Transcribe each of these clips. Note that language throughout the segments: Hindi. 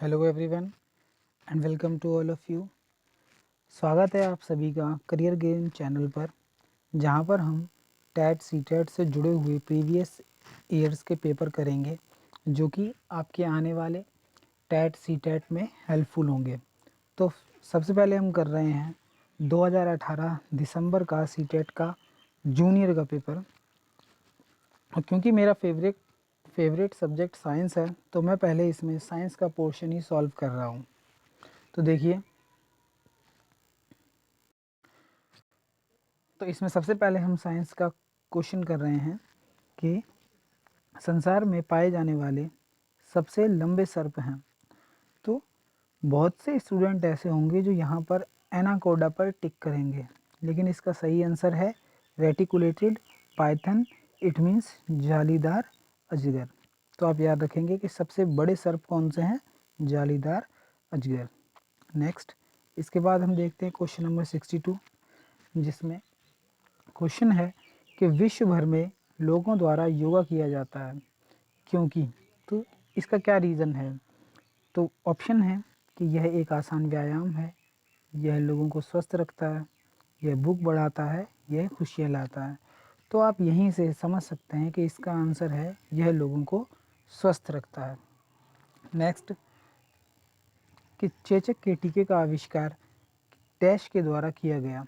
Hello everyone and welcome to all of you. स्वागत है आप सभी का करियर गेम चैनल पर, जहां पर हम टैट सीटेट से जुड़े हुए प्रीवियस ईयर्स के पेपर करेंगे जो कि आपके आने वाले टैट सीटेट में हेल्पफुल होंगे। तो सबसे पहले हम कर रहे हैं 2018 दिसंबर का सीटेट का जूनियर का पेपर। और क्योंकि मेरा फेवरेट सब्जेक्ट साइंस है, तो मैं पहले इसमें साइंस का पोर्शन ही सॉल्व कर रहा हूँ। तो देखिए, तो इसमें सबसे पहले हम साइंस का क्वेश्चन कर रहे हैं कि संसार में पाए जाने वाले सबसे लंबे सर्प हैं। तो बहुत से स्टूडेंट ऐसे होंगे जो यहाँ पर एनाकोडा पर टिक करेंगे, लेकिन इसका सही आंसर है रेटिकुलेटेड पाइथन। इट मीन्स जालीदार अजगर। तो आप याद रखेंगे कि सबसे बड़े सर्प कौन से हैं? जालीदार अजगर। नेक्स्ट, इसके बाद हम देखते हैं क्वेश्चन नंबर 62, जिसमें क्वेश्चन है कि विश्व भर में लोगों द्वारा योगा किया जाता है क्योंकि। तो इसका क्या रीज़न है? तो ऑप्शन है कि यह एक आसान व्यायाम है, यह लोगों को स्वस्थ रखता है, यह भूख बढ़ाता है, यह खुशियाँ लाता है। तो आप यहीं से समझ सकते हैं कि इसका आंसर है यह लोगों को स्वस्थ रखता है। नेक्स्ट, कि चेचक के टीके का आविष्कार डैश के द्वारा किया गया।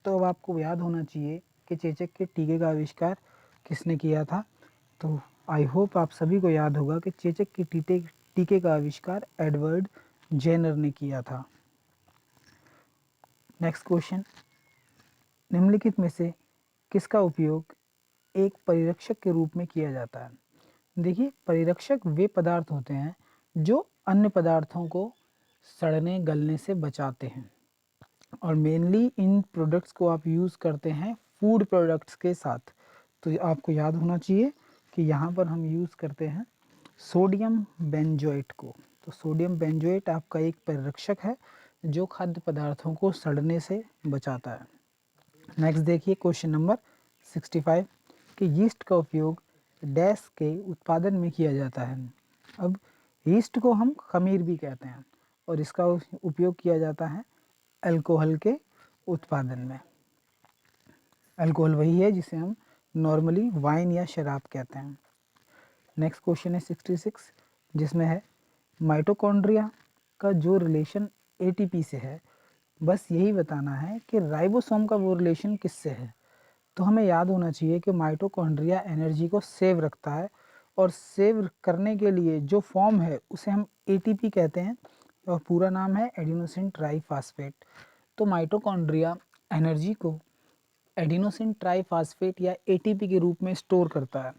तो अब आपको याद होना चाहिए कि चेचक के टीके का आविष्कार किसने किया था। तो आई होप आप सभी को याद होगा कि चेचक के टीके का आविष्कार एडवर्ड जेनर ने किया था। नेक्स्ट क्वेश्चन, निम्नलिखित में से किसका उपयोग एक परिरक्षक के रूप में किया जाता है? देखिए, परिरक्षक वे पदार्थ होते हैं जो अन्य पदार्थों को सड़ने गलने से बचाते हैं, और मेनली इन प्रोडक्ट्स को आप यूज़ करते हैं फूड प्रोडक्ट्स के साथ। तो आपको याद होना चाहिए कि यहाँ पर हम यूज़ करते हैं सोडियम बेंजोएट को। तो सोडियम बेंजोएट आपका एक परिरक्षक है जो खाद्य पदार्थों को सड़ने से बचाता है। नेक्स्ट देखिए क्वेश्चन नंबर 65, कि यीस्ट का उपयोग डैश के उत्पादन में किया जाता है। अब यीस्ट को हम खमीर भी कहते हैं और इसका उपयोग किया जाता है अल्कोहल के उत्पादन में। अल्कोहल वही है जिसे हम नॉर्मली वाइन या शराब कहते हैं। नेक्स्ट क्वेश्चन है 66, जिसमें है माइटोकॉन्ड्रिया का जो रिलेशन एटीपी से है, बस यही बताना है कि राइबोसोम का वो रिलेशन किससे है। तो हमें याद होना चाहिए कि माइटोकॉन्ड्रिया एनर्जी को सेव रखता है, और सेव करने के लिए जो फॉर्म है उसे हम एटीपी कहते हैं, और पूरा नाम है एडिनोसिन ट्राईफास्फेट। तो माइटोकॉन्ड्रिया एनर्जी को एडिनोसिन ट्राईफास्फेट या एटीपी के रूप में स्टोर करता है।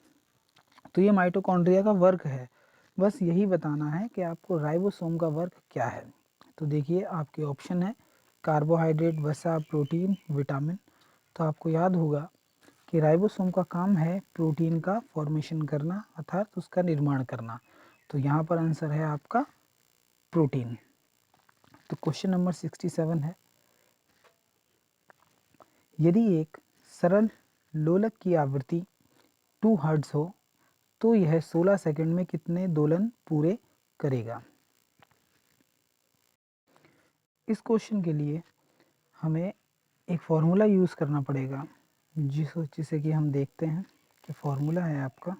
तो ये माइटोकॉन्ड्रिया का वर्क है। बस यही बताना है कि आपको राइबोसोम का वर्क क्या है। तो देखिए, आपके ऑप्शन है कार्बोहाइड्रेट, वसा, प्रोटीन, विटामिन। तो आपको याद होगा कि राइबोसोम का काम है प्रोटीन का फॉर्मेशन करना, अर्थात उसका निर्माण करना। तो यहाँ पर आंसर है आपका प्रोटीन। तो क्वेश्चन नंबर 67 है, यदि एक सरल लोलक की आवृत्ति 2 हर्ट्ज हो तो यह 16 सेकंड में कितने दोलन पूरे करेगा? इस क्वेश्चन के लिए हमें एक फॉर्मूला यूज़ करना पड़ेगा, जिसे कि हम देखते हैं कि फॉर्मूला है आपका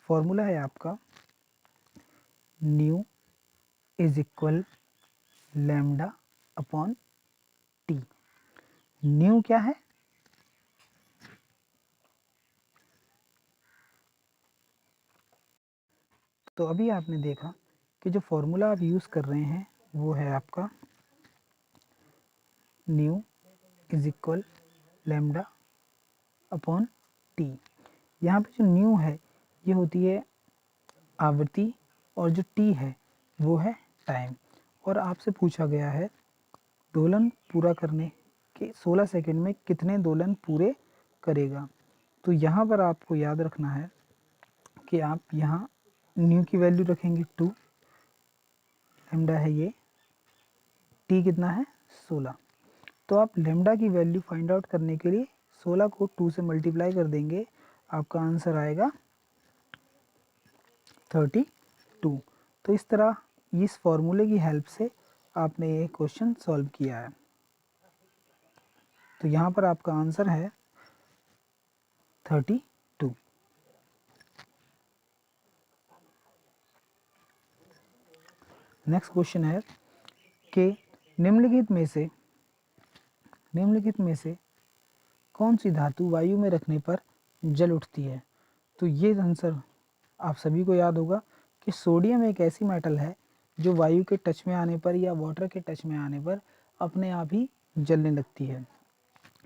फॉर्मूला है आपका new is equal lambda upon T. New क्या है? तो अभी आपने देखा कि जो फॉर्मूला आप यूज़ कर रहे हैं वो है आपका new is equal lambda upon T. यहाँ पे जो न्यू है ये होती है आवृत्ति, और जो टी है वो है टाइम। और आपसे पूछा गया है दोलन पूरा करने के 16 सेकंड में कितने दोलन पूरे करेगा। तो यहाँ पर आपको याद रखना है कि आप यहाँ न्यू की वैल्यू रखेंगे 2, लैम्डा है ये, टी कितना है 16। तो आप लेमडा की वैल्यू फाइंड आउट करने के लिए 16 को 2 से मल्टीप्लाई कर देंगे, आपका आंसर आएगा 32। तो इस तरह इस फॉर्मूले की हेल्प से आपने ये क्वेश्चन सॉल्व किया है। तो यहाँ पर आपका आंसर है 32। नेक्स्ट क्वेश्चन है कि निम्नलिखित में से कौन सी धातु वायु में रखने पर जल उठती है। तो ये आंसर आप सभी को याद होगा कि सोडियम एक ऐसी मेटल है जो वायु के टच में आने पर या वाटर के टच में आने पर अपने आप ही जलने लगती है।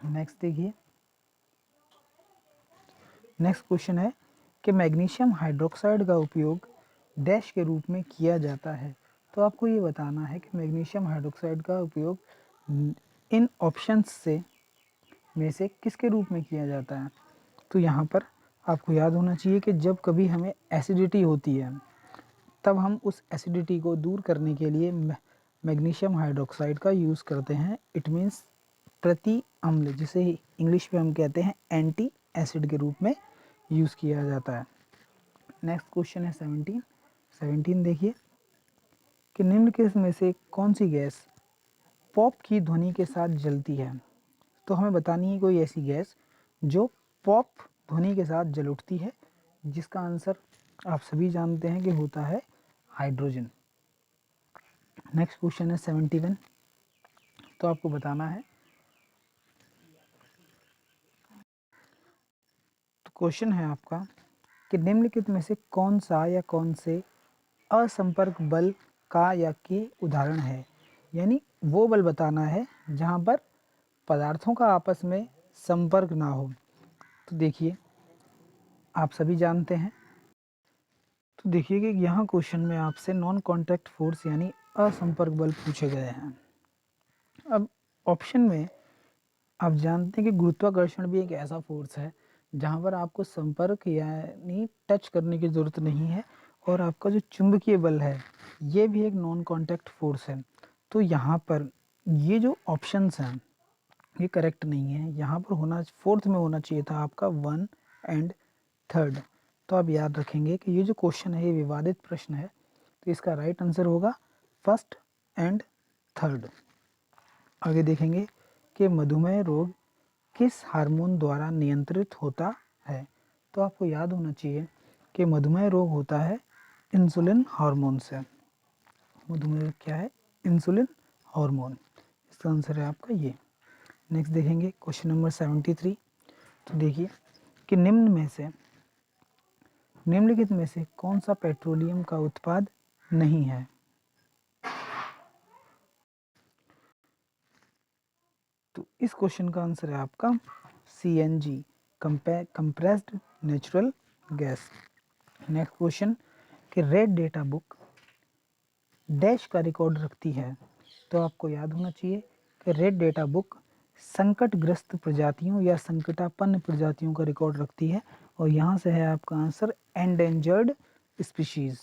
नेक्स्ट देखिए, नेक्स्ट क्वेश्चन है कि मैग्नीशियम हाइड्रोक्साइड का उपयोग डैश के रूप में किया जाता है। तो आपको ये बताना है कि मैग्नीशियम हाइड्रोक्साइड का उपयोग इन ऑप्शंस में से किसके रूप में किया जाता है। तो यहाँ पर आपको याद होना चाहिए कि जब कभी हमें एसिडिटी होती है तब हम उस एसिडिटी को दूर करने के लिए मैग्नीशियम हाइड्रोक्साइड का यूज़ करते हैं। इट मीन्स प्रति अम्ल, जिसे इंग्लिश में हम कहते हैं एंटी एसिड के रूप में यूज़ किया जाता है। नेक्स्ट क्वेश्चन है 17 देखिए कि निम्न किस्म में से कौन सी गैस पॉप की ध्वनि के साथ जलती है। तो हमें बतानी है कोई ऐसी गैस जो पॉप ध्वनि के साथ जल उठती है, जिसका आंसर आप सभी जानते हैं कि होता है हाइड्रोजन। नेक्स्ट क्वेश्चन है 71। तो आपको बताना है, तो क्वेश्चन है आपका कि निम्नलिखित में से कौन सा या कौन से असंपर्क बल का या के उदाहरण है। यानी वो बल बताना है जहाँ पर पदार्थों का आपस में संपर्क ना हो। तो देखिए, आप सभी जानते हैं, तो देखिए कि यहाँ क्वेश्चन में आपसे नॉन कॉन्टैक्ट फोर्स यानी असंपर्क बल पूछे गए हैं। अब ऑप्शन में आप जानते हैं कि गुरुत्वाकर्षण भी एक ऐसा फोर्स है जहाँ पर आपको संपर्क यानी टच करने की ज़रूरत नहीं है, और आपका जो चुंबकीय बल है ये भी एक नॉन कॉन्टैक्ट फोर्स है। तो यहाँ पर ये जो ऑप्शंस हैं ये करेक्ट नहीं है। यहाँ पर होना फोर्थ में होना चाहिए था आपका 1 एंड 3rd। तो आप याद रखेंगे कि ये जो क्वेश्चन है ये विवादित प्रश्न है, तो इसका राइट आंसर होगा 1st एंड 3rd। आगे देखेंगे कि मधुमेह रोग किस हार्मोन द्वारा नियंत्रित होता है। तो आपको याद होना चाहिए कि मधुमेह रोग होता है इंसुलिन हार्मोन से। मधुमेह क्या है? Insulin hormone. इसका आंसर है आपका ये। नेक्स्ट देखेंगे क्वेश्चन नंबर 73। तो देखिए कि निम्नलिखित में से कौन सा पेट्रोलियम का उत्पाद नहीं है। तो इस क्वेश्चन का आंसर है आपका CNG, compressed natural gas. Next question कि रेड डेटा बुक डैश का रिकॉर्ड रखती है। तो आपको याद होना चाहिए कि रेड डेटा बुक संकटग्रस्त प्रजातियों या संकटापन्न प्रजातियों का रिकॉर्ड रखती है, और यहाँ से है आपका आंसर एंडेंजर्ड स्पीशीज।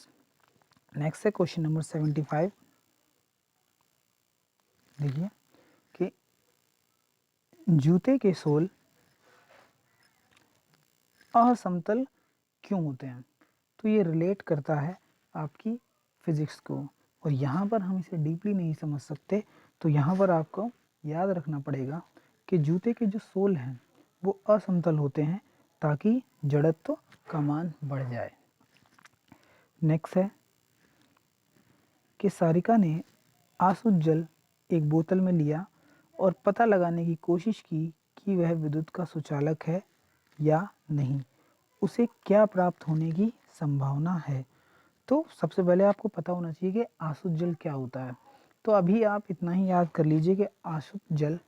नेक्स्ट है क्वेश्चन नंबर 75। देखिए कि जूते के सोल असमतल क्यों होते हैं। तो ये रिलेट करता है आपकी फिजिक्स को, और यहाँ पर हम इसे डीपली नहीं समझ सकते। तो यहाँ पर आपको याद रखना पड़ेगा कि जूते के जो सोल हैं वो असमतल होते हैं ताकि जड़त्व का मान बढ़ जाए। नेक्स्ट है कि सारिका ने आसुत जल एक बोतल में लिया और पता लगाने की कोशिश की कि वह विद्युत का सुचालक है या नहीं, उसे क्या प्राप्त होने की संभावना है। तो सबसे पहले आपको पता होना चाहिए कि आसुत जल क्या होता है। तो अभी आप इतना ही याद कर लीजिए कि आसुत जल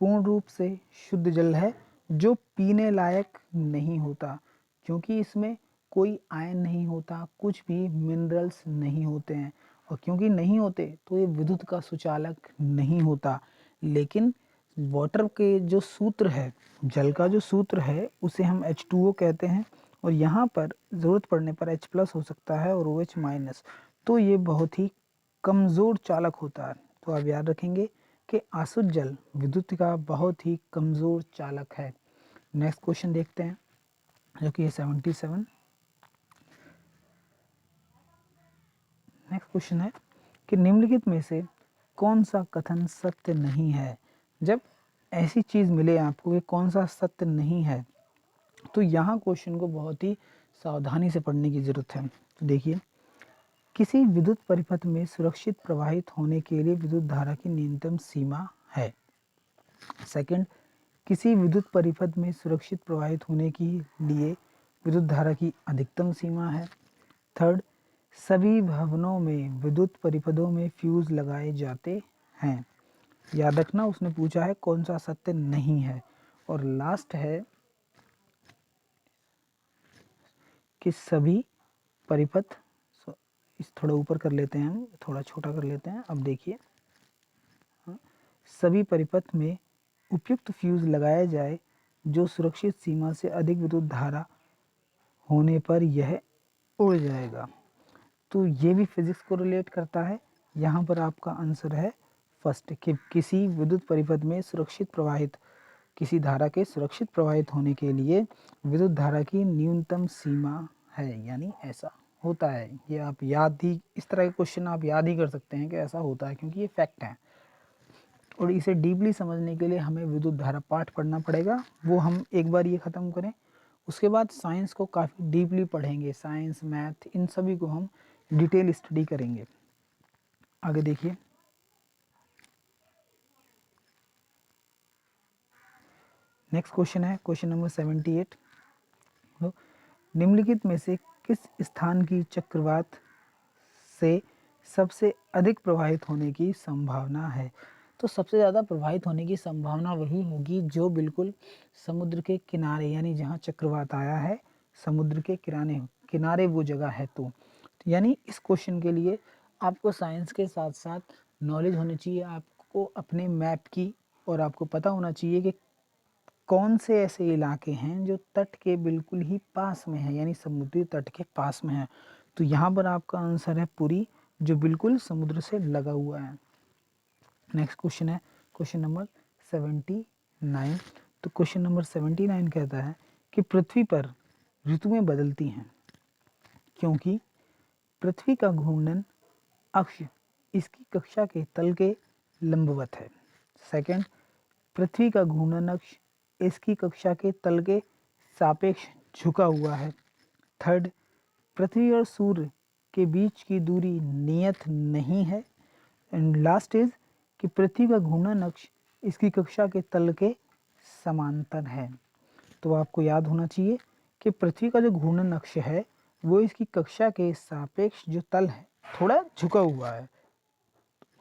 पूर्ण रूप से शुद्ध जल है जो पीने लायक नहीं होता, क्योंकि इसमें कोई आयन नहीं होता, कुछ भी मिनरल्स नहीं होते हैं, और क्योंकि नहीं होते तो ये विद्युत का सुचालक नहीं होता। लेकिन वाटर के जो सूत्र है, जल का जो सूत्र है उसे हम H2O कहते हैं, और यहाँ पर ज़रूरत पड़ने पर H+ हो सकता है और OH-। तो ये बहुत ही कमज़ोर चालक होता है। तो आप याद रखेंगे कि आसुत जल विद्युत का बहुत ही कमज़ोर चालक है। नेक्स्ट क्वेश्चन देखते हैं जो कि है 77। नेक्स्ट क्वेश्चन है कि निम्नलिखित में से कौन सा कथन सत्य नहीं है। जब ऐसी चीज़ मिले आपको कि कौन सा सत्य नहीं है, तो यहाँ क्वेश्चन को बहुत ही सावधानी से पढ़ने की ज़रूरत है। तो देखिए, किसी विद्युत परिपथ में सुरक्षित प्रवाहित होने के लिए विद्युत धारा की न्यूनतम सीमा है। सेकंड, किसी विद्युत परिपथ में सुरक्षित प्रवाहित होने के लिए विद्युत धारा की अधिकतम सीमा है। थर्ड, सभी भवनों में विद्युत परिपथों में फ्यूज लगाए जाते हैं। याद रखना, उसने पूछा है कौन सा सत्य नहीं है। और लास्ट है कि सभी परिपथ, इस थोड़ा ऊपर कर लेते हैं, हम थोड़ा छोटा कर लेते हैं। अब देखिए, सभी परिपथ में उपयुक्त फ्यूज लगाया जाए जो सुरक्षित सीमा से अधिक विद्युत धारा होने पर यह उड़ जाएगा। तो ये भी फिजिक्स को रिलेट करता है। यहाँ पर आपका आंसर है फर्स्ट, कि किसी विद्युत परिपथ में सुरक्षित प्रवाहित, किसी धारा के सुरक्षित प्रवाहित होने के लिए विद्युत धारा की न्यूनतम सीमा है, यानी ऐसा होता है। ये आप याद ही, इस तरह के क्वेश्चन आप याद ही कर सकते हैं कि ऐसा होता है, क्योंकि ये फैक्ट है। और इसे डीपली समझने के लिए हमें विद्युत धारा पाठ पढ़ना पड़ेगा। वो हम एक बार ये ख़त्म करें, उसके बाद साइंस को काफ़ी डीपली पढ़ेंगे। साइंस, मैथ, इन सभी को हम डिटेल स्टडी करेंगे। आगे देखिए, नेक्स्ट क्वेश्चन है क्वेश्चन नंबर 78। तो निम्नलिखित में से किस स्थान की चक्रवात से सबसे अधिक प्रभावित होने की संभावना है। तो सबसे ज़्यादा प्रभावित होने की संभावना वही होगी जो बिल्कुल समुद्र के किनारे, यानी जहाँ चक्रवात आया है समुद्र के किनारे किनारे वो जगह है। तो यानी इस क्वेश्चन के लिए आपको साइंस के साथ साथ नॉलेज होनी चाहिए, आपको अपने मैप की, और आपको पता होना चाहिए कि कौन से ऐसे इलाके हैं जो तट के बिल्कुल ही पास में है, यानी समुद्री तट के पास में है। तो यहाँ पर आपका आंसर है पुरी, जो बिल्कुल समुद्र से लगा हुआ है। नेक्स्ट क्वेश्चन है क्वेश्चन नंबर 79। तो क्वेश्चन नंबर 79 कहता है कि पृथ्वी पर ऋतुएं बदलती हैं क्योंकि पृथ्वी का घूर्णन अक्ष इसकी कक्षा के तल के लंबवत है। सेकंड, पृथ्वी का घूर्णन अक्ष इसकी कक्षा के तल के सापेक्ष झुका हुआ है। थर्ड, पृथ्वी और सूर्य के बीच की दूरी नियत नहीं है। एंड लास्ट इज कि पृथ्वी का घूर्णन अक्ष इसकी कक्षा के तल के समांतर है। तो आपको याद होना चाहिए कि पृथ्वी का जो घूर्णन अक्ष है वो इसकी कक्षा के सापेक्ष जो तल है थोड़ा झुका हुआ है।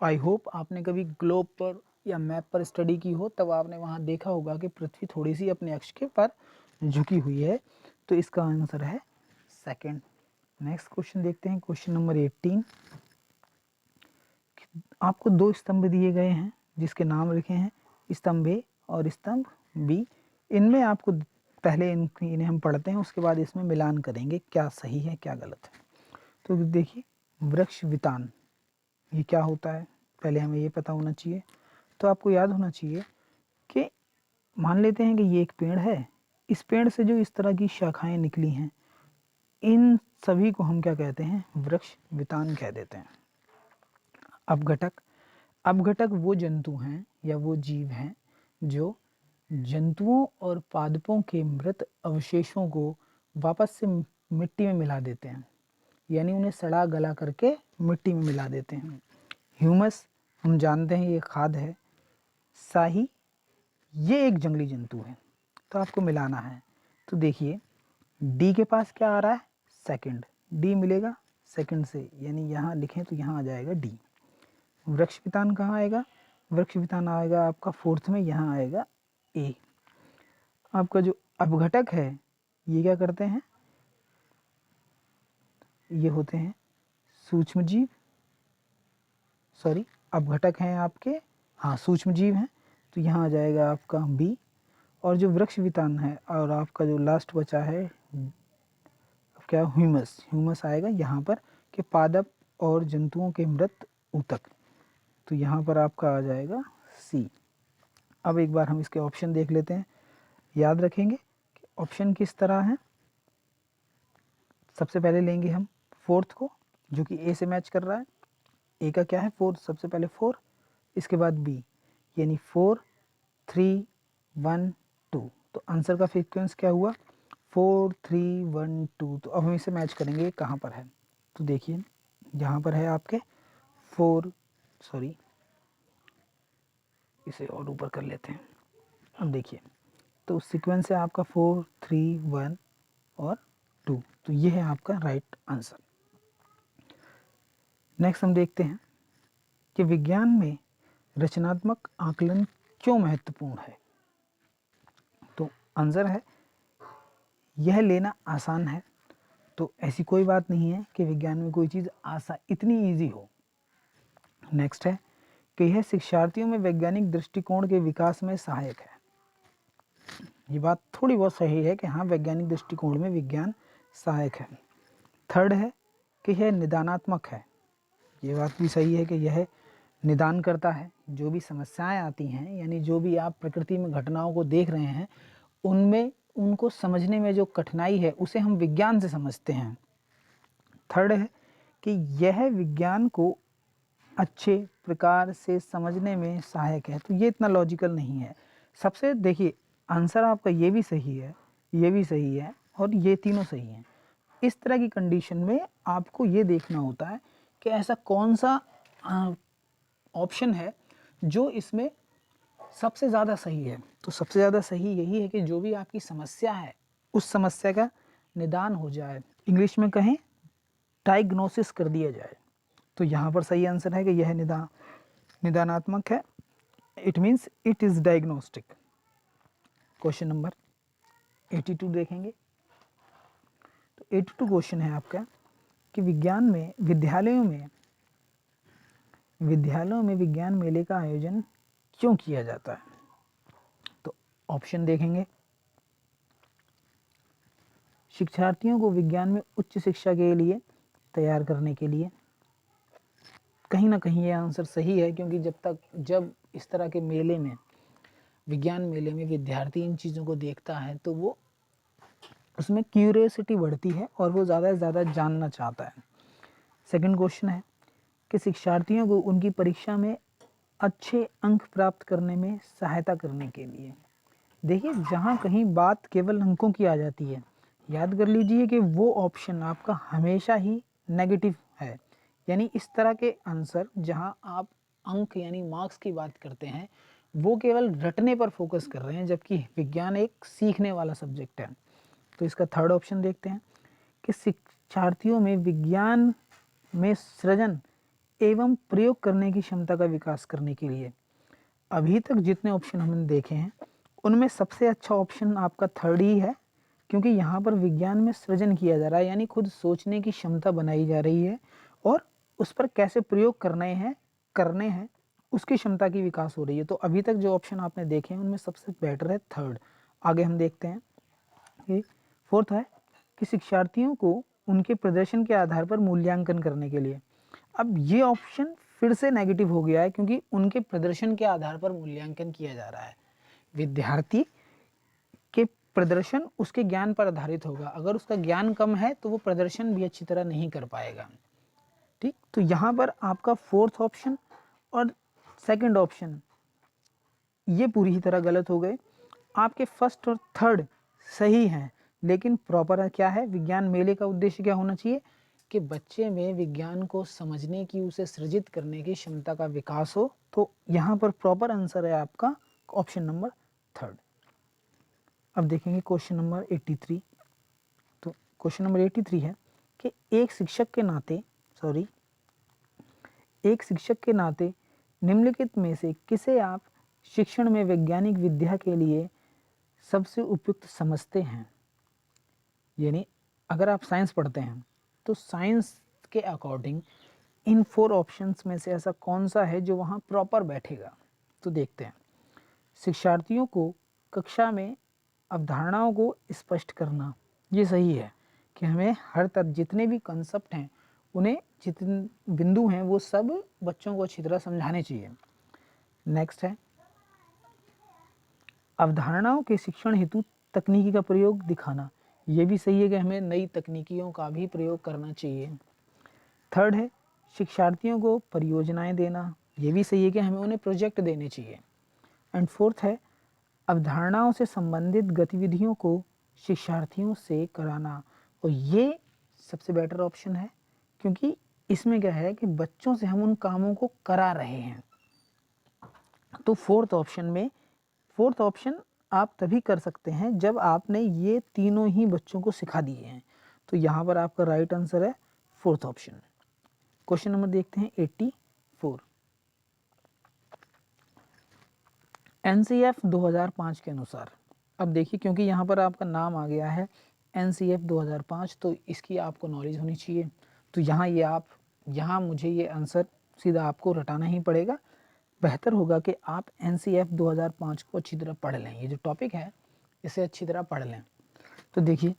आई होप आपने कभी ग्लोब पर या मैप पर स्टडी की हो, तब आपने वहाँ देखा होगा कि पृथ्वी थोड़ी सी अपने अक्ष के पर झुकी हुई है। तो इसका आंसर है सेकंड। नेक्स्ट क्वेश्चन देखते हैं क्वेश्चन नंबर 18। आपको दो स्तंभ दिए गए हैं जिसके नाम लिखे हैं स्तंभ ए और स्तंभ बी। इनमें आपको पहले इन्हें हम पढ़ते हैं, उसके बाद इसमें मिलान करेंगे क्या सही है क्या गलत है। तो देखिए, वृक्ष वितान ये क्या होता है, पहले हमें ये पता होना चाहिए। तो आपको याद होना चाहिए कि मान लेते हैं कि ये एक पेड़ है, इस पेड़ से जो इस तरह की शाखाएं निकली हैं, इन सभी को हम क्या कहते हैं, वृक्ष वितान कह देते हैं। अपघटक, अपघटक वो जंतु हैं या वो जीव हैं जो जंतुओं और पादपों के मृत अवशेषों को वापस से मिट्टी में मिला देते हैं, यानी उन्हें सड़ा गला करके मिट्टी में मिला देते हैं। ह्यूमस, हम जानते हैं ये खाद है। शाही, ये एक जंगली जंतु है। तो आपको मिलाना है। तो देखिए, डी के पास क्या आ रहा है, सेकंड, डी मिलेगा सेकंड से, यानी यहाँ लिखें तो यहाँ आ जाएगा डी। वृक्ष वितान कहाँ आएगा, वृक्ष वितान आएगा आपका फोर्थ में, यहाँ आएगा ए। आपका जो अपघटक है ये क्या करते हैं, ये होते हैं सूक्ष्म जीव, सॉरी अपघटक हैं आपके, हाँ सूक्ष्म जीव हैं। तो यहाँ आ जाएगा आपका बी। और जो वृक्ष वितान है और आपका जो लास्ट बचा है क्या, ह्यूमस, ह्यूमस आएगा यहाँ पर कि पादप और जंतुओं के मृत ऊतक। तो यहाँ पर आपका आ जाएगा सी। अब एक बार हम इसके ऑप्शन देख लेते हैं। याद रखेंगे कि ऑप्शन किस तरह है। सबसे पहले लेंगे हम फोर्थ को, जो कि ए से मैच कर रहा है। ए का क्या है? फोर्थ। सबसे पहले 4, इसके बाद बी, यानी 4 3 1 2। तो आंसर का सीक्वेंस क्या हुआ? 4 3 1 2। तो अब हम इसे मैच करेंगे कहाँ पर है। तो देखिए यहाँ पर है आपके 4, सॉरी इसे और ऊपर कर लेते हैं। अब देखिए तो सीक्वेंस है आपका 4 3 1 और 2। तो ये है आपका राइट आंसर। नेक्स्ट हम देखते हैं कि विज्ञान में रचनात्मक आकलन क्यों महत्वपूर्ण है। तो आंसर है यह लेना आसान है। तो ऐसी कोई बात नहीं है कि विज्ञान में कोई चीज़ इतनी ईजी हो। नेक्स्ट है कि यह शिक्षार्थियों में वैज्ञानिक दृष्टिकोण के विकास में सहायक है। ये बात थोड़ी बहुत सही है कि हाँ, वैज्ञानिक दृष्टिकोण में विज्ञान सहायक है। थर्ड है कि यह निदानात्मक है। ये बात भी सही है कि यह निदान करता है। जो भी समस्याएं आती हैं, यानी जो भी आप प्रकृति में घटनाओं को देख रहे हैं, उनमें उनको समझने में जो कठिनाई है उसे हम विज्ञान से समझते हैं। थर्ड है कि यह विज्ञान को अच्छे प्रकार से समझने में सहायक है। तो ये इतना लॉजिकल नहीं है। सबसे देखिए आंसर आपका ये भी सही है, ये भी सही है और ये तीनों सही हैं। इस तरह की कंडीशन में आपको ये देखना होता है कि ऐसा कौन सा ऑप्शन है जो इसमें सबसे ज़्यादा सही है। तो सबसे ज़्यादा सही यही है कि जो भी आपकी समस्या है उस समस्या का निदान हो जाए, इंग्लिश में कहें डायग्नोसिस कर दिया जाए। तो यहाँ पर सही आंसर है कि यह निदानात्मक है। It means it is diagnostic. Question number 82 देखेंगे। तो 82 क्वेश्चन है आपका कि विज्ञान में विद्यालयों में विज्ञान मेले का आयोजन क्यों किया जाता है। तो ऑप्शन देखेंगे। शिक्षार्थियों को विज्ञान में उच्च शिक्षा के लिए तैयार करने के लिए। कहीं ना कहीं ये आंसर सही है, क्योंकि जब इस तरह के मेले में, विज्ञान मेले में विद्यार्थी इन चीज़ों को देखता है तो वो उसमें क्यूरियोसिटी बढ़ती है और वो ज़्यादा से ज़्यादा जानना चाहता है। सेकंड क्वेश्चन है कि शिक्षार्थियों को उनकी परीक्षा में अच्छे अंक प्राप्त करने में सहायता करने के लिए। देखिए जहाँ कहीं बात केवल अंकों की आ जाती है, याद कर लीजिए कि वो ऑप्शन आपका हमेशा ही नेगेटिव है। यानी इस तरह के आंसर जहाँ आप अंक यानी मार्क्स की बात करते हैं, वो केवल रटने पर फोकस कर रहे हैं, जबकि विज्ञान एक सीखने वाला सब्जेक्ट है। तो इसका थर्ड ऑप्शन देखते हैं कि शिक्षार्थियों में विज्ञान में सृजन एवं प्रयोग करने की क्षमता का विकास करने के लिए। अभी तक जितने ऑप्शन हमने देखे हैं उनमें सबसे अच्छा ऑप्शन आपका थर्ड ही है, क्योंकि यहाँ पर विज्ञान में सृजन किया जा रहा है, यानी खुद सोचने की क्षमता बनाई जा रही है और उस पर कैसे प्रयोग करने हैं उसकी क्षमता की विकास हो रही है। तो अभी तक जो ऑप्शन आपने देखे हैं उनमें सबसे बेटर है थर्ड। आगे हम देखते हैं कि फोर्थ है कि शिक्षार्थियों को उनके प्रदर्शन के आधार पर मूल्यांकन करने के लिए। अब ये ऑप्शन फिर से नेगेटिव हो गया है, क्योंकि उनके प्रदर्शन के आधार पर मूल्यांकन किया जा रहा है। विद्यार्थी के प्रदर्शन उसके ज्ञान पर आधारित होगा। अगर उसका ज्ञान कम है तो वो प्रदर्शन भी अच्छी तरह नहीं कर पाएगा। ठीक, तो यहाँ पर आपका फोर्थ ऑप्शन और सेकंड ऑप्शन ये पूरी ही तरह गलत हो गए। आपके फर्स्ट और थर्ड सही हैं, लेकिन प्रॉपर क्या है, विज्ञान मेले का उद्देश्य क्या होना चाहिए कि बच्चे में विज्ञान को समझने की, उसे सृजित करने की क्षमता का विकास हो। तो यहाँ पर प्रॉपर आंसर है आपका ऑप्शन नंबर थर्ड। अब देखेंगे क्वेश्चन नंबर 83। तो क्वेश्चन नंबर 83 है कि एक शिक्षक के नाते निम्नलिखित में से किसे आप शिक्षण में वैज्ञानिक विद्या के लिए सबसे उपयुक्त समझते हैं। यानी अगर आप साइंस पढ़ते हैं तो साइंस के अकॉर्डिंग इन 4 ऑप्शंस में से ऐसा कौन सा है जो वहाँ प्रॉपर बैठेगा। तो देखते हैं। शिक्षार्थियों को कक्षा में अवधारणाओं को स्पष्ट करना, ये सही है कि हमें हर तरह जितने भी कंसेप्ट हैं, उन्हें जितने बिंदु हैं वो सब बच्चों को अच्छी तरह समझाने चाहिए। नेक्स्ट है अवधारणाओं के शिक्षण हेतु तकनीकी का प्रयोग दिखाना, ये भी सही है कि हमें नई तकनीकियों का भी प्रयोग करना चाहिए। थर्ड है शिक्षार्थियों को परियोजनाएं देना, ये भी सही है कि हमें उन्हें प्रोजेक्ट देने चाहिए। एंड फोर्थ है अवधारणाओं से संबंधित गतिविधियों को शिक्षार्थियों से कराना, और ये सबसे बेटर ऑप्शन है क्योंकि इसमें क्या है कि बच्चों से हम उन कामों को करा रहे हैं। तो फोर्थ ऑप्शन आप तभी कर सकते हैं जब आपने ये तीनों ही बच्चों को सिखा दिए हैं। तो यहाँ पर आपका राइट आंसर है फोर्थ ऑप्शन। क्वेश्चन नंबर देखते हैं 84। एनसीएफ 2005 के अनुसार, अब देखिए क्योंकि यहाँ पर आपका नाम आ गया है एनसीएफ 2005, तो इसकी आपको नॉलेज होनी चाहिए। तो यहाँ मुझे ये आंसर सीधा आपको रटाना ही पड़ेगा। बेहतर होगा कि आप एनसीएफ 2005 को अच्छी तरह पढ़ लें, ये जो टॉपिक है इसे अच्छी तरह पढ़ लें। तो देखिए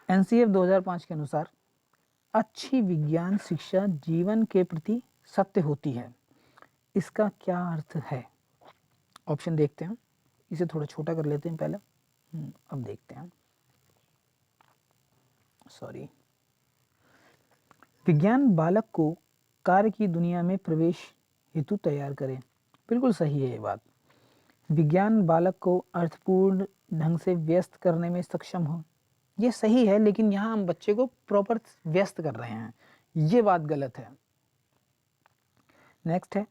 एनसीएफ 2005 के अनुसार अच्छी विज्ञान शिक्षा जीवन के प्रति सत्य होती है, इसका क्या अर्थ है? ऑप्शन देखते हैं, इसे थोड़ा छोटा कर लेते हैं पहले। अब देखते हैं। सॉरी। विज्ञान बालक को कार्य की दुनिया में प्रवेश हेतु तैयार करे, बिल्कुल सही है ये बात। विज्ञान बालक को अर्थपूर्ण ढंग से व्यस्त करने में सक्षम हो, ये सही है, लेकिन यहाँ हम बच्चे को प्रॉपर व्यस्त कर रहे हैं, ये बात गलत है। नेक्स्ट है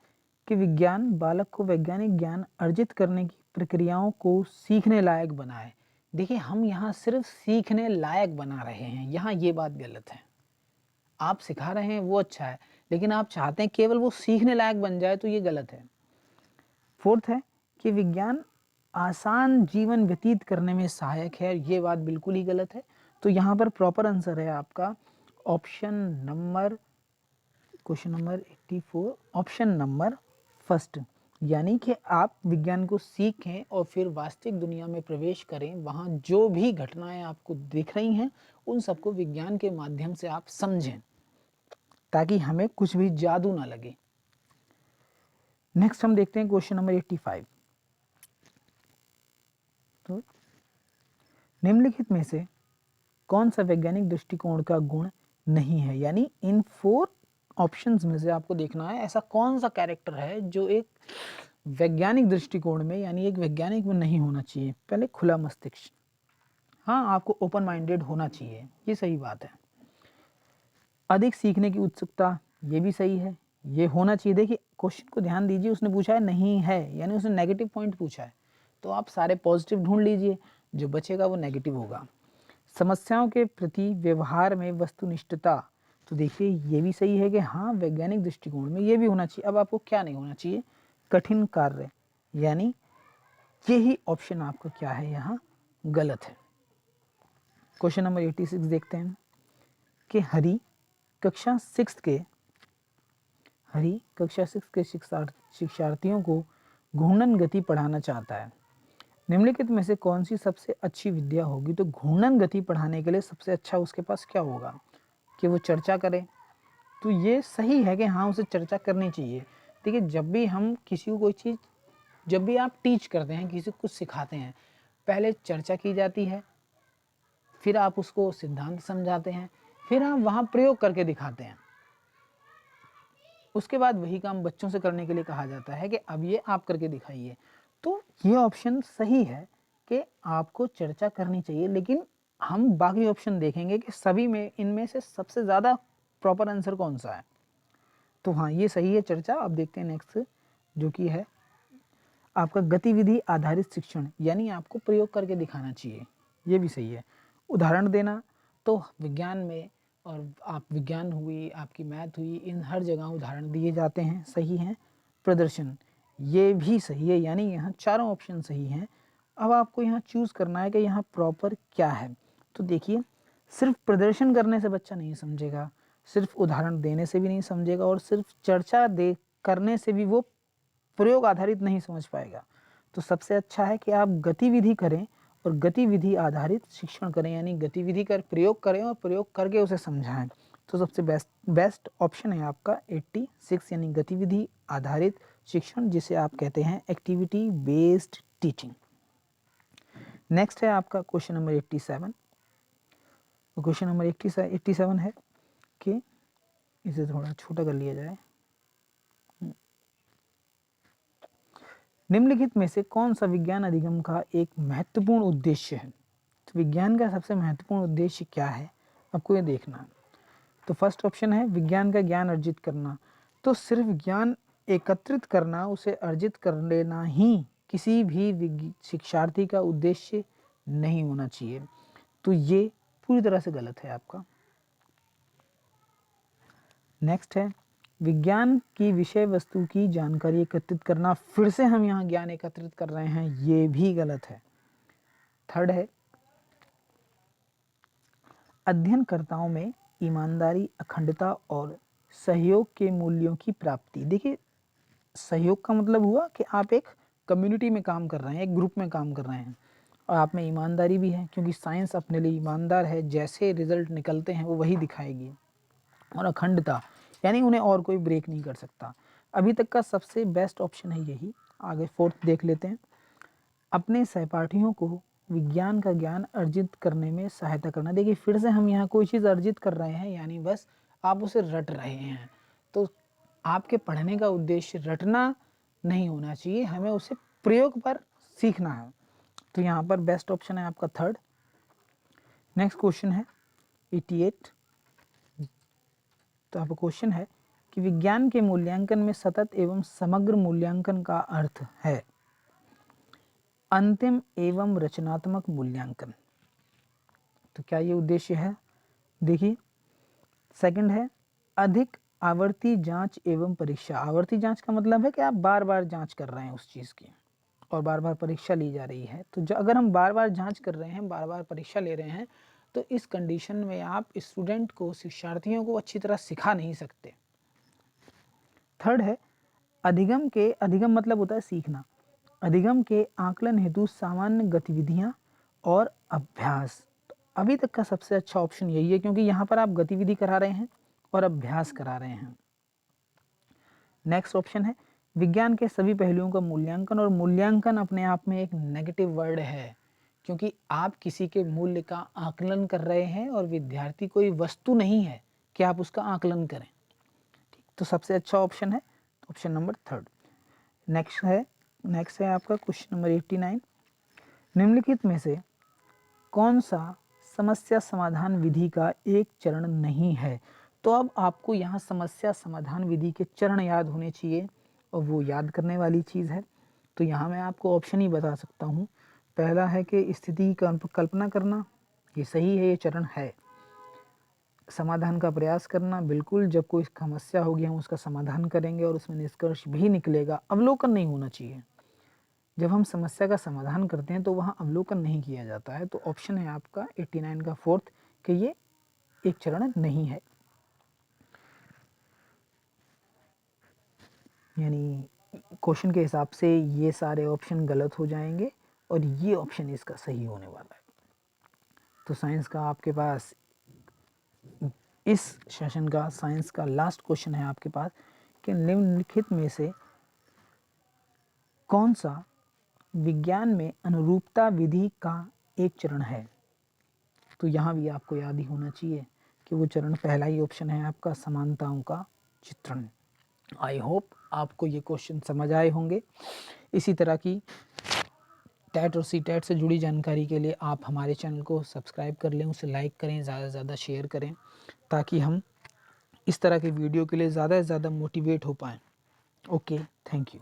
कि विज्ञान बालक को वैज्ञानिक ज्ञान अर्जित करने की प्रक्रियाओं को सीखने लायक बनाए। देखिए हम यहाँ सिर्फ सीखने लायक बना रहे हैं, यहाँ ये बात गलत है। आप सिखा रहे हैं वो अच्छा है, लेकिन आप चाहते हैं केवल वो सीखने लायक बन जाए, तो ये गलत है। फोर्थ है कि विज्ञान आसान जीवन व्यतीत करने में सहायक है, ये बात बिल्कुल ही गलत है। तो यहाँ पर प्रॉपर आंसर है आपका option number, question number 84, option number first, यानी कि आप विज्ञान को सीखें और फिर वास्तविक दुनिया में प्रवेश करें, वहाँ जो भी घटनाएं आपको दिख रही हैं उन सबको विज्ञान के माध्यम से आप समझें, ताकि हमें कुछ भी जादू ना लगे। नेक्स्ट हम देखते हैं क्वेश्चन नंबर 85। तो निम्नलिखित में से कौन सा वैज्ञानिक दृष्टिकोण का गुण नहीं है, यानी इन 4 ऑप्शंस में से आपको देखना है ऐसा कौन सा कैरेक्टर है जो एक वैज्ञानिक दृष्टिकोण में यानी एक वैज्ञानिक में नहीं होना चाहिए। पहले खुला मस्तिष्क, हाँ आपको ओपन माइंडेड होना चाहिए, ये सही बात है। अधिक सीखने की उत्सुकता, ये भी सही है, ये होना चाहिए। देखिए क्वेश्चन को ध्यान दीजिए, उसने पूछा है नहीं है, यानी उसने नेगेटिव पॉइंट पूछा है, तो आप सारे पॉजिटिव ढूंढ लीजिए, जो बचेगा वो नेगेटिव होगा। समस्याओं के प्रति व्यवहार में वस्तुनिष्ठता, तो देखिए ये भी सही है कि हाँ वैज्ञानिक दृष्टिकोण में ये भी होना चाहिए। अब आपको क्या नहीं होना चाहिए? कठिन कार्य, यानी यही ऑप्शन आपका क्या है यहाँ गलत है। क्वेश्चन नंबर 86 देखते हैं कि हरी कक्षा 6 के शिक्षार्थियों को घूर्णन गति पढ़ाना चाहता है। निम्नलिखित में से कौन सी सबसे अच्छी विद्या होगी? तो घूर्णन गति पढ़ाने के लिए सबसे अच्छा उसके पास क्या होगा कि वो चर्चा करे। तो ये सही है कि हाँ उसे चर्चा करनी चाहिए। देखिए जब भी हम किसी को कोई चीज़, जब भी आप टीच करते हैं, किसी को कुछ सिखाते हैं, पहले चर्चा की जाती है, फिर आप उसको सिद्धांत समझाते हैं, फिर आप वहाँ प्रयोग करके दिखाते हैं, उसके बाद वही काम बच्चों से करने के लिए कहा जाता है कि अब ये आप करके दिखाइए। तो ये ऑप्शन सही है कि आपको चर्चा करनी चाहिए, लेकिन हम बाकी ऑप्शन देखेंगे कि सभी में इनमें से सबसे ज़्यादा प्रॉपर आंसर कौन सा है। तो हाँ ये सही है चर्चा। अब देखते हैं नेक्स्ट, जो कि है आपका गतिविधि आधारित शिक्षण, यानी आपको प्रयोग करके दिखाना चाहिए, ये भी सही है। उदाहरण देना, तो विज्ञान में, और आप विज्ञान हुई, आपकी मैथ हुई, इन हर जगह उदाहरण दिए जाते हैं, सही हैं। प्रदर्शन, ये भी सही है, यानी यहाँ चारों ऑप्शन सही हैं। अब आपको यहाँ चूज़ करना है कि यहाँ प्रॉपर क्या है। तो देखिए सिर्फ प्रदर्शन करने से बच्चा नहीं समझेगा, सिर्फ उदाहरण देने से भी नहीं समझेगा, और सिर्फ चर्चा दे करने से भी वो प्रयोग आधारित नहीं समझ पाएगा। तो सबसे अच्छा है कि आप गतिविधि करें और गतिविधि आधारित शिक्षण करें, यानी गतिविधि कर प्रयोग करें और प्रयोग करके उसे समझाएं। तो सबसे बेस्ट ऑप्शन है आपका 86, यानी गतिविधि आधारित शिक्षण, जिसे आप कहते हैं एक्टिविटी बेस्ड टीचिंग। नेक्स्ट है आपका क्वेश्चन नंबर 87। तो क्वेश्चन नंबर 87 है कि इसे थोड़ा छोटा कर लिया जाए। निम्नलिखित में से कौन सा विज्ञान अधिगम का एक महत्वपूर्ण उद्देश्य है? तो विज्ञान का सबसे महत्वपूर्ण उद्देश्य क्या है, आपको ये देखना है। तो फर्स्ट ऑप्शन है विज्ञान का ज्ञान अर्जित करना। तो सिर्फ ज्ञान एकत्रित करना, उसे अर्जित कर लेना ही किसी भी शिक्षार्थी का उद्देश्य नहीं होना चाहिए। तो ये पूरी तरह से गलत है आपका। नेक्स्ट है विज्ञान की विषय वस्तु की जानकारी एकत्रित करना। फिर से हम यहाँ ज्ञान एकत्रित कर रहे हैं, ये भी गलत है। थर्ड है अध्ययनकर्ताओं में ईमानदारी, अखंडता और सहयोग के मूल्यों की प्राप्ति। देखिए, सहयोग का मतलब हुआ कि आप एक कम्युनिटी में काम कर रहे हैं, एक ग्रुप में काम कर रहे हैं, और आप में ईमानदारी भी है, क्योंकि साइंस अपने लिए ईमानदार है, जैसे रिजल्ट निकलते हैं वो वही दिखाएगी। और अखंडता यानी उन्हें और कोई ब्रेक नहीं कर सकता। अभी तक का सबसे बेस्ट ऑप्शन है यही। आगे फोर्थ देख लेते हैं। अपने सहपाठियों को विज्ञान का ज्ञान अर्जित करने में सहायता करना। देखिए, फिर से हम यहाँ कोई चीज़ अर्जित कर रहे हैं, यानी बस आप उसे रट रहे हैं। तो आपके पढ़ने का उद्देश्य रटना नहीं होना चाहिए, हमें उसे प्रयोग पर सीखना है। तो यहाँ पर बेस्ट ऑप्शन है आपका थर्ड। नेक्स्ट क्वेश्चन है 88। तो आपका क्वेश्चन है कि विज्ञान के मूल्यांकन में सतत एवं समग्र मूल्यांकन का अर्थ है अंतिम एवं रचनात्मक मूल्यांकन। तो क्या ये उद्देश्य है? देखिए, सेकंड है अधिक आवर्ती जांच एवं परीक्षा। आवर्ती जांच का मतलब है कि आप बार बार जांच कर रहे हैं उस चीज़ की, और बार बार परीक्षा ली जा रही है। तो अगर हम बार बार जांच कर रहे हैं, बार बार परीक्षा ले रहे हैं, तो इस कंडीशन में आप स्टूडेंट को, शिक्षार्थियों को अच्छी तरह सिखा नहीं सकते। थर्ड है अधिगम मतलब होता है सीखना। अधिगम के आकलन हेतु सामान्य गतिविधियां और अभ्यास। तो अभी तक का सबसे अच्छा ऑप्शन यही है, क्योंकि यहाँ पर आप गतिविधि करा रहे हैं और अभ्यास करा रहे हैं। नेक्स्ट ऑप्शन है विज्ञान के सभी पहलुओं का मूल्यांकन। और मूल्यांकन अपने आप में एक नेगेटिव वर्ड है, क्योंकि आप किसी के मूल्य का आकलन कर रहे हैं और विद्यार्थी कोई वस्तु नहीं है कि आप उसका आकलन करें। ठीक, तो सबसे अच्छा ऑप्शन है ऑप्शन नंबर थर्ड। नेक्स्ट है आपका क्वेश्चन नंबर 89। निम्नलिखित में से कौन सा समस्या समाधान विधि का एक चरण नहीं है? तो अब आपको यहाँ समस्या समाधान विधि के चरण याद होने चाहिए, और वो याद करने वाली चीज़ है। तो यहाँ मैं आपको ऑप्शन ही बता सकता हूँ। पहला है कि स्थिति की कल्पना करना, ये सही है, ये चरण है। समाधान का प्रयास करना, बिल्कुल, जब कोई समस्या होगी हम उसका समाधान करेंगे और उसमें निष्कर्ष भी निकलेगा। अवलोकन नहीं होना चाहिए। जब हम समस्या का समाधान करते हैं तो वहाँ अवलोकन नहीं किया जाता है। तो ऑप्शन है आपका 89 का फोर्थ कि ये एक चरण नहीं है, यानी क्वेश्चन के हिसाब से ये सारे ऑप्शन गलत हो जाएंगे और ये ऑप्शन इसका सही होने वाला है। तो साइंस का आपके पास इस सेशन का साइंस का लास्ट क्वेश्चन है आपके पास कि निम्नलिखित में से कौन सा विज्ञान में अनुरूपता विधि का एक चरण है? तो यहाँ भी आपको याद ही होना चाहिए कि वो चरण पहला ही ऑप्शन है आपका, समानताओं का चित्रण। आई होप आपको ये क्वेश्चन समझ आए होंगे। इसी तरह की टेट और सी टेट से जुड़ी जानकारी के लिए आप हमारे चैनल को सब्सक्राइब कर लें, उसे लाइक करें, ज़्यादा से ज़्यादा शेयर करें, ताकि हम इस तरह के वीडियो के लिए ज़्यादा से ज़्यादा मोटिवेट हो पाएँ। Okay, thank you.